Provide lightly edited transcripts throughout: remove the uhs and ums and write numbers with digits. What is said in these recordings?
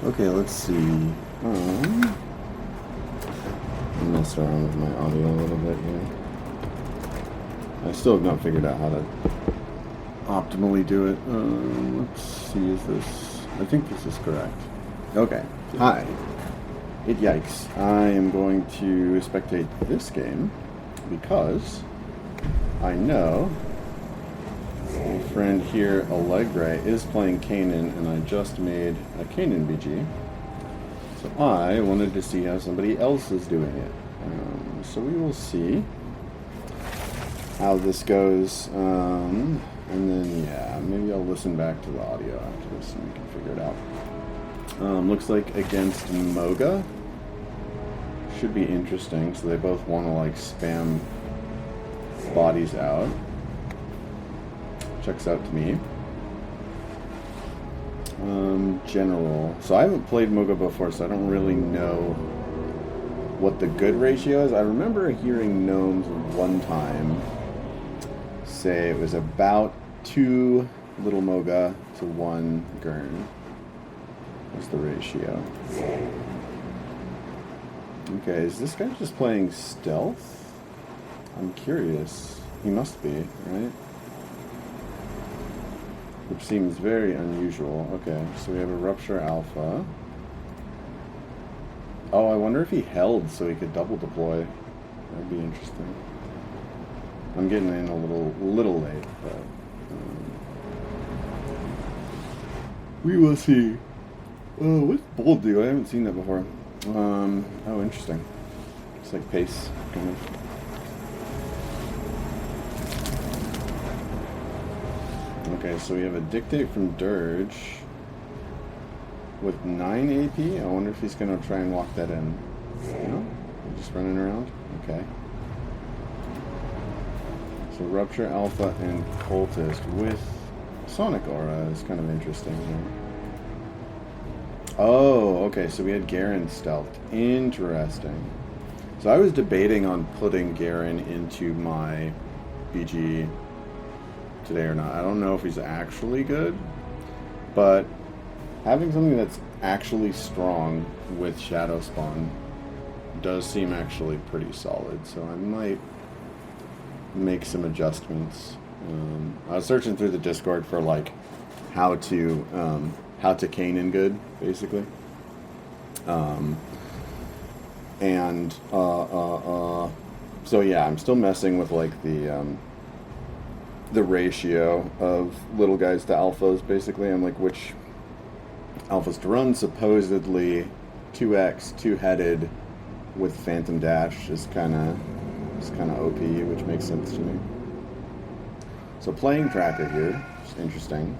Okay, let's see. I messed around with my audio a little bit here. I still have not figured out how to optimally do it. Let's see, is this... I think this is correct. Okay. Hi. Yikes. I am going to spectate this game because I know my friend here, Alegre, is playing Kanen, and I just made a Kanen BG. So I wanted to see how somebody else is doing it. So we will see how this goes. And then, yeah, maybe I'll listen back to the audio after this and we can figure it out. Looks like against Moga. Should be interesting. So they both want to, like, spam bodies out. Checks out to me. General. So I haven't played Moga before, so I don't really know what the good ratio is. I remember hearing gnomes one time say it was about 2 little Moga to 1 Gurn. What's the ratio? Okay, is this guy just playing stealth? I'm curious. He must be, right? Which seems very unusual. Okay, so we have a Rupture Alpha. Oh, I wonder if he held so he could double deploy. That'd be interesting. I'm getting in a little late, but we will see. Oh, what's Bold do? I haven't seen that before. Oh, interesting. It's like pace, kind of. Okay, so we have a Dictate from Dirge with 9 AP. I wonder if he's going to try and walk that in. No? Just running around? Okay. So Rupture Alpha and Cultist with Sonic Aura is kind of interesting here. Oh, okay, so we had Garen stealthed. Interesting. So I was debating on putting Garen into my BG today or not. I don't know if he's actually good, but having something that's actually strong with Shadow Spawn does seem actually pretty solid, so I might make some adjustments. I was searching through the Discord for like how to Kanen good, basically. So yeah, I'm still messing with like the ratio of little guys to alphas, basically. I'm like, which alphas to run? Supposedly 2x, 2-headed with Phantom Dash is kind of OP, which makes sense to me. So playing Tracker here is interesting.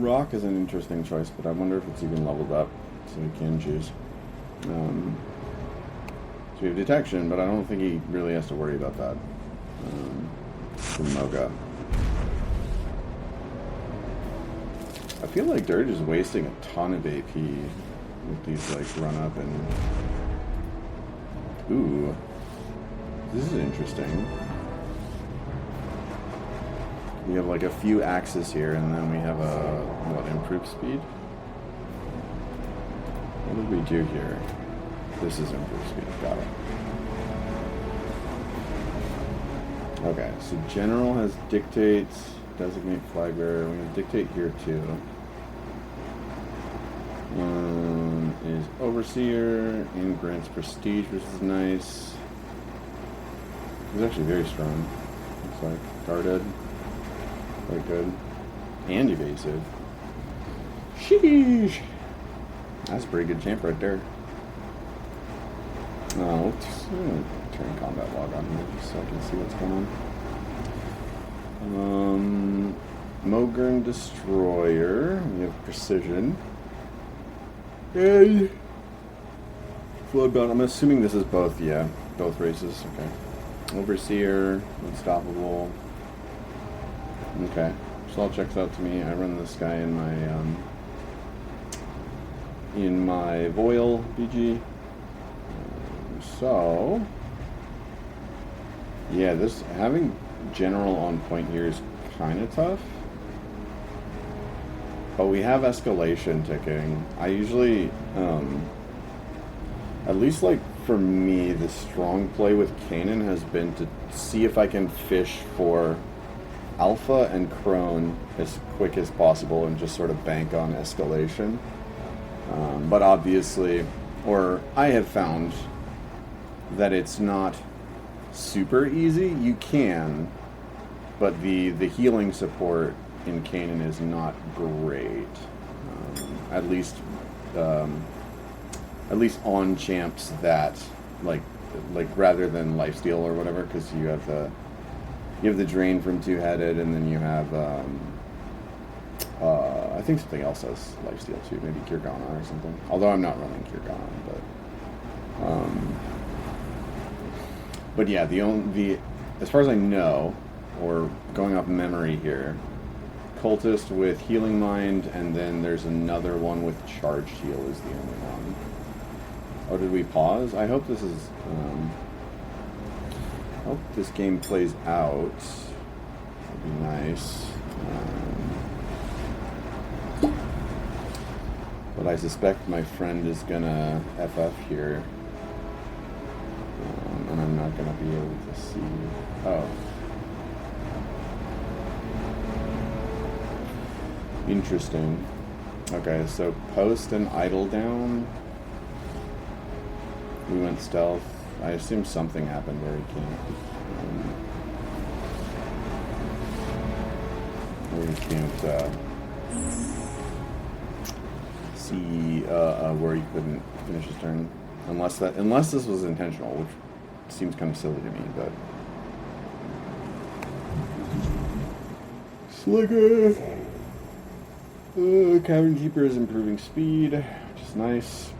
Rock is an interesting choice, but I wonder if it's even leveled up, so we can choose. So we have detection, but I don't think he really has to worry about that. From Moga. I feel like Dirge is wasting a ton of AP with these, like, run up and... Ooh. This is interesting. We have, like, a few axes here, and then we have a, what, improved speed? What did we do here? This is improved speed. Got it. Okay, so General has Dictate, Designate Flag Bearer. We have Dictate here too. Is Overseer and grants Prestige, which is nice. He's actually very strong. Looks like guarded, quite good, and evasive. Sheesh. That's a pretty good champ right there. Let's turn combat log on here just so I can see what's going on. Mogern Destroyer. We have Precision. And Floodbound. I'm assuming this is both, yeah. Both races. Okay. Overseer. Unstoppable. Okay. So all checks out to me. I run this guy in my Voil BG. So, yeah, this having General on point here is kind of tough. But we have escalation ticking. I usually, at least like for me, the strong play with Kanen has been to see if I can fish for alpha and crone as quick as possible and just sort of bank on escalation. But obviously, or I have found that it's not super easy. You can, but the healing support in Kanen is not great. At least on champs that like rather than lifesteal or whatever, because you have the drain from two-headed, and then you have I think something else has lifesteal too, maybe Kirgana or something. Although I'm not running Kirgana, but yeah, the as far as I know, or going off memory here, Cultist with Healing Mind, and then there's another one with Charged Heal is the only one. Oh, did we pause? I hope this is, I hope this game plays out. That'd be nice. But I suspect my friend is gonna FF here. And I'm not gonna be able to see. Oh. Interesting. Okay, so post and idle down. We went stealth. I assume something happened where he can't. See where he couldn't finish his turn, unless this was intentional, which seems kind of silly to me, but. Slicker. Cavern Keeper is improving speed, which is nice.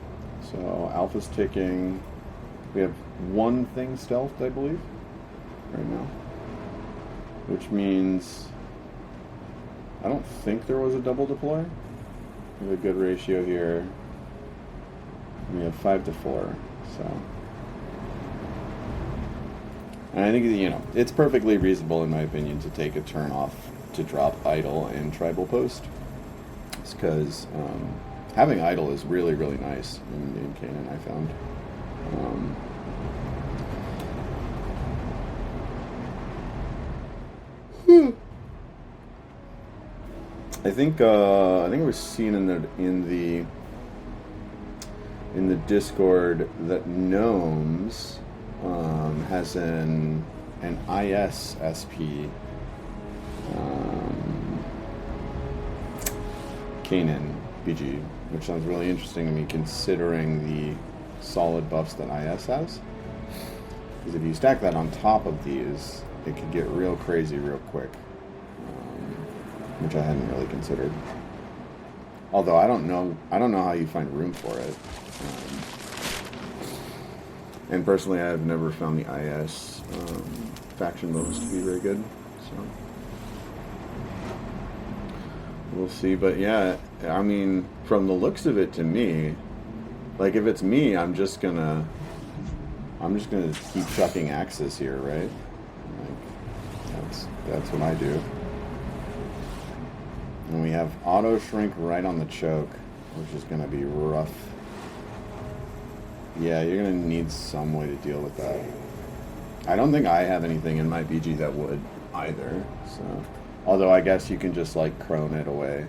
So Alpha's ticking. We have one thing stealthed, I believe, right now, which means I don't think there was a double deploy. We have a good ratio here. We have 5 to 4, so. And I think, you know, it's perfectly reasonable, in my opinion, to take a turn off to drop idle and tribal post. It's because having idle is really, really nice in Kanen, I found. I think it was seen in the Discord that Gnomes has an ISSP Kanen BG, which sounds really interesting to me considering the solid buffs that IS has. Because if you stack that on top of these, it could get real crazy real quick, which I hadn't really considered. Although I don't know how you find room for it. And personally, I have never found the IS faction bonus to be very good. So we'll see. But yeah, I mean, from the looks of it, to me, like if it's me, I'm just gonna keep chucking axes here, right? Like that's what I do. And we have auto shrink right on the choke, which is gonna be rough. Yeah, you're gonna need some way to deal with that. I don't think I have anything in my BG that would either, so. Although I guess you can just like crone it away.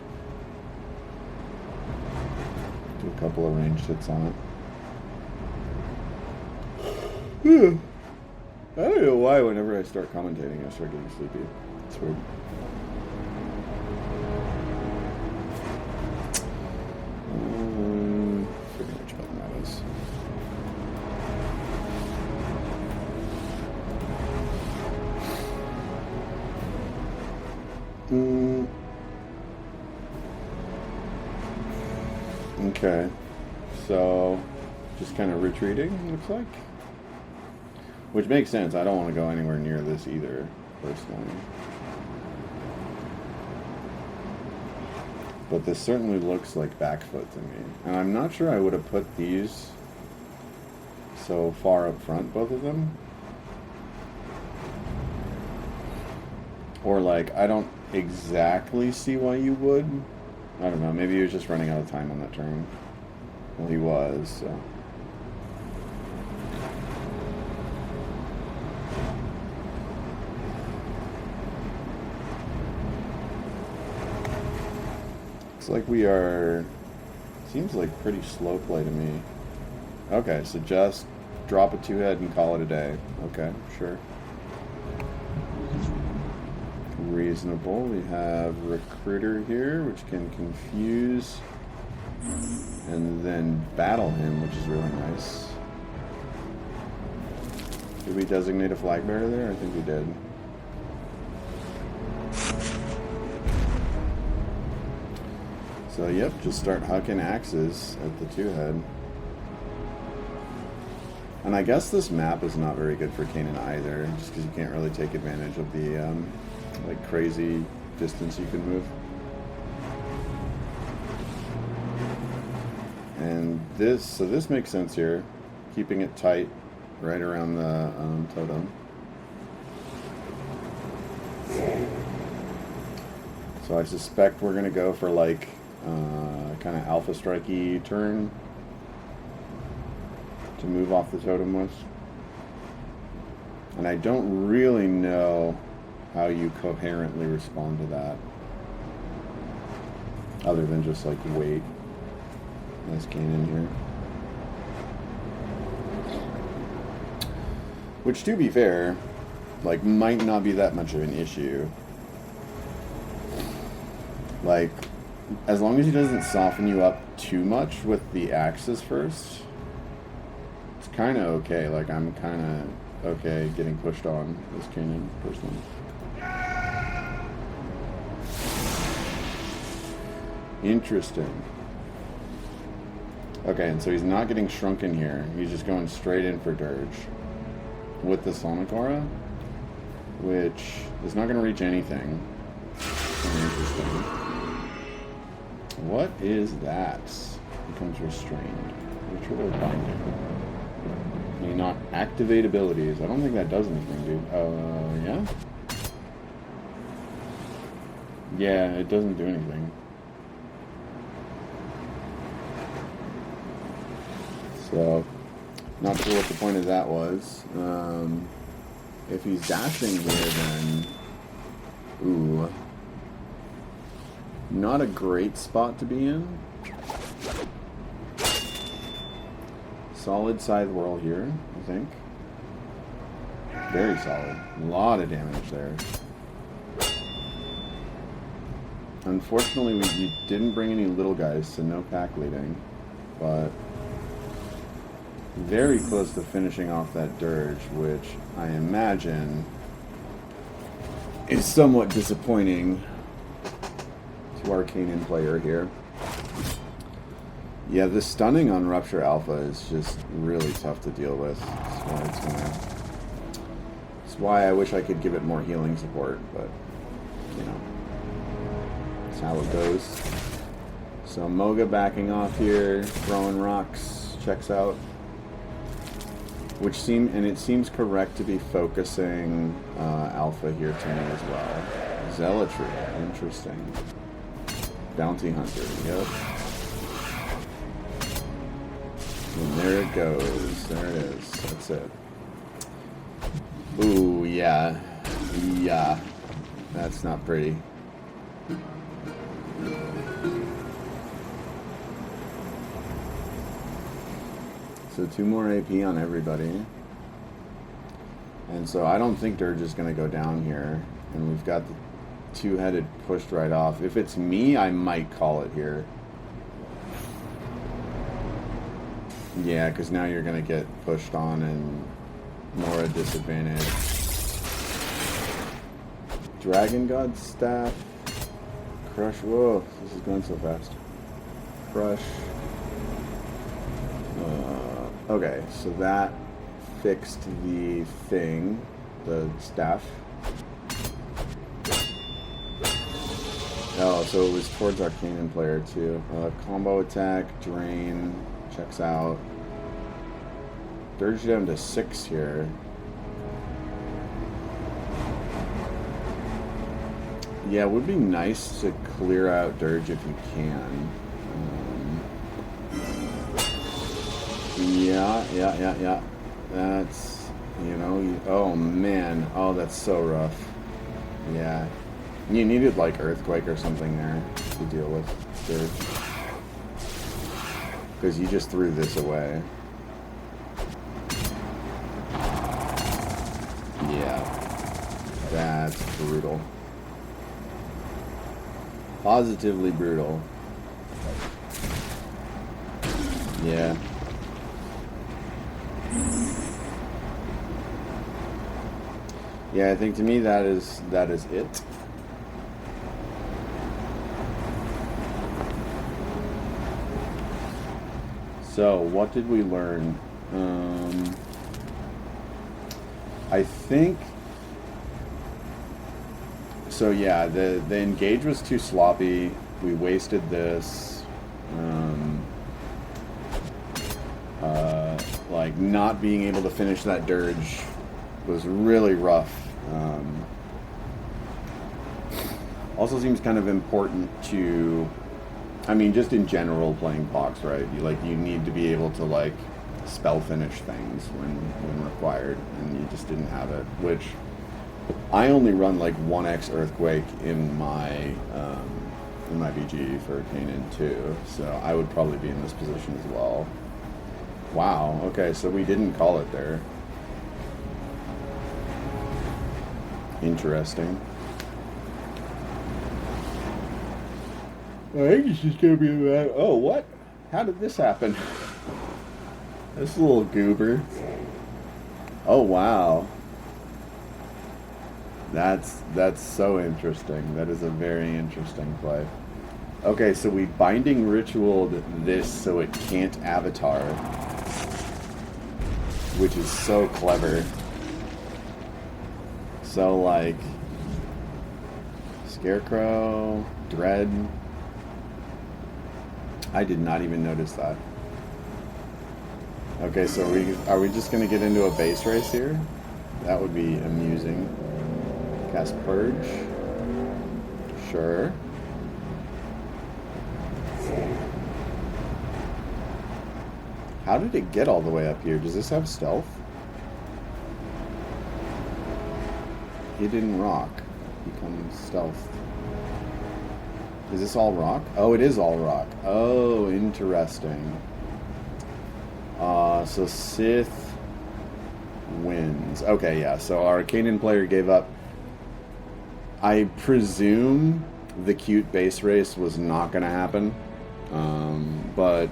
Do a couple of ranged hits on it. I don't know why whenever I start commentating I start getting sleepy. It's weird. Forget which button that is. Okay, so just kind of retreating, looks like. Which makes sense. I don't want to go anywhere near this either, personally. But this certainly looks like back foot to me. And I'm not sure I would have put these so far up front, both of them. Or like, I don't exactly see why you would. I don't know, maybe he was just running out of time on that turn. Well, he was, so. Looks like we are... Seems like pretty slow play to me. Okay, so just drop a 2-head and call it a day. Okay, sure. Reasonable. We have Recruiter here, which can confuse and then battle him, which is really nice. Did we designate a flag bearer there? I think we did. So yep, just start hucking axes at the 2-head. And I guess this map is not very good for Kanen either, just because you can't really take advantage of the like crazy distance you can move. And this makes sense here, keeping it tight right around the totem. So I suspect we're gonna go for like kind of alpha strikey turn to move off the totem with. And I don't really know how you coherently respond to that, other than just like wait. Nice Kanen here. Which, to be fair, like might not be that much of an issue. Like, as long as he doesn't soften you up too much with the axes first, it's kind of okay. Like, I'm kind of okay getting pushed on this Kanen personally. Interesting. Okay, and so he's not getting shrunken here. He's just going straight in for Dirge with the Sonic Aura, which is not going to reach anything. Interesting. What is that? Becomes restrained. Retreat or binding. May not activate abilities. I don't think that does anything, dude. Yeah? Yeah, it doesn't do anything. So, not sure what the point of that was. If he's dashing here, then... Ooh. Not a great spot to be in. Solid side whirl here, I think. Very solid. A lot of damage there. Unfortunately, you didn't bring any little guys, so no pack leading. But very close to finishing off that Dirge, which I imagine is somewhat disappointing to our Kanen player here. Yeah, the stunning on Rupture Alpha is just really tough to deal with. It's why I wish I could give it more healing support, but, you know, that's how it goes. So Moga backing off here, throwing rocks, checks out. Which it seems correct to be focusing Alpha here to me as well. Zealotry, interesting. Bounty Hunter, yep. And there it goes. There it is. That's it. Ooh, yeah. Yeah. That's not pretty. So 2 more AP on everybody. And so I don't think Dirge is going to go down here. And we've got the 2-headed pushed right off. If it's me, I might call it here. Yeah, because now you're going to get pushed on and more a disadvantage. Dragon God Staff. Crush. Whoa, this is going so fast. Crush. Okay, so that fixed the thing, the staff. Oh, so it was towards our Kanen player too. Combo attack, drain, checks out. Dirge down to 6 here. Yeah, it would be nice to clear out Dirge if you can. Yeah. That's, you know, oh man. Oh, that's so rough. Yeah. You needed like Earthquake or something there to deal with Dirge. Because you just threw this away. Yeah. That's brutal. Positively brutal. Yeah. Yeah, I think to me that is it. So, what did we learn? I think so. Yeah, the engage was too sloppy. We wasted this. Like not being able to finish that Dirge was really rough. Also seems kind of important to, I mean, just in general playing Pox, right? You need to be able to like spell finish things when required, and you just didn't have it. Which I only run like 1x Earthquake in my BG for Kanen too, so I would probably be in this position as well. Wow. Okay, so we didn't call it there. Interesting. I think it's just gonna be about. Oh, what? How did this happen? This little goober. Oh wow. That's so interesting. That is a very interesting play. Okay, so we binding ritualed this so it can't avatar, which is so clever. So like Scarecrow, Dread. I did not even notice that. Okay, so are we just gonna get into a base race here? That would be amusing. Cast Purge. Sure. How did it get all the way up here? Does this have stealth? It didn't rock. Becomes stealth. Is this all rock? Oh, it is all rock. Oh, interesting. So Sith wins. Okay, yeah. So our Kanen player gave up. I presume the cute base race was not going to happen. But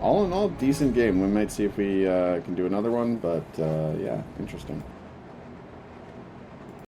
all in all, decent game. We might see if we can do another one. But yeah, interesting.